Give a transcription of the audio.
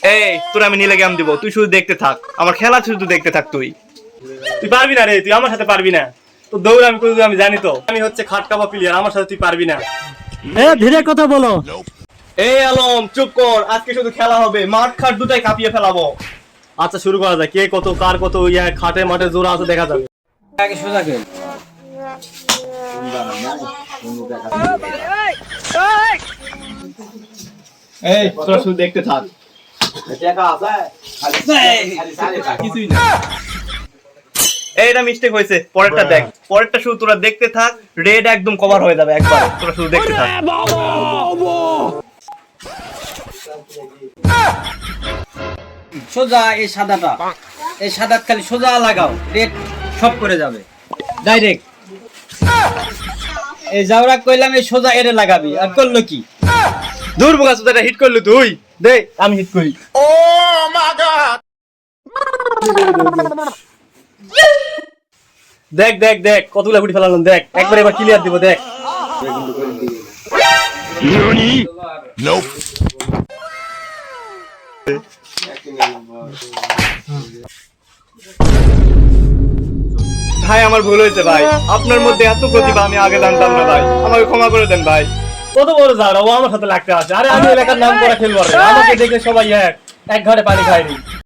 এই তোর আমি নীলে গেম দিব, তুই শুধু দেখতে থাক, আমার খেলা শুধু দেখতে থাক। তুই তুই পারবি না রে, তুই আমার সাথে পারবি না। তো দৌড় আমি করি, আমি জানি তো, আমি হচ্ছে খাটকাপা প্লেয়ার, আমার সাথে তুই পারবি না। ধীরে কথা বলো। এই আলম চুপ কর, আজকে শুধু খেলা হবে, মাঠ খাট দুটাই কাঁপিয়ে ফেলাবো। আচ্ছা শুরু করা যায়, কে কত কার কত খাটে মাঠে জোড়া আছে দেখা যাবে। আগে সোজা খেল। এই তোরা শুধু দেখতে থাক। এইটা মিস্টেক হয়েছে, পরেরটা দেখ, পরেরটা শুধু তোরা দেখতে থাক, রেড একদম কভার হয়ে যাবে একবার, তোরা শুধু দেখতে থাক। সোজা এই সাদাটা, এই সাদা খালি সোজা লাগাও, রেড সব করে যাবে ডাইরেক্ট। এই যাওরা কইলাম এই সোজা এরে লাগাবি, আর করলো কি? দূর বোকা সুতাটা হিট করলি তুই, দে আমি হিট করি। দেখ দেখ দেখ কতগুলা গুটি ফেলালাম, দেখ একবার এবার ক্লিয়ার দিব, দেখ। ভাই আমার ভুল হয়েছে ভাই, আপনার মধ্যে এত প্রতিভা আমি আগে জানতাম না ভাই, আমাকে ক্ষমা করে দেন ভাই। কত বড় যারা ও আমার সাথে লাগতে আছে, আরে আমি এলাকার নাম করা খেলবো রে, আমাকে দেখে সবাই এক ঘাটে পানি খায়নি।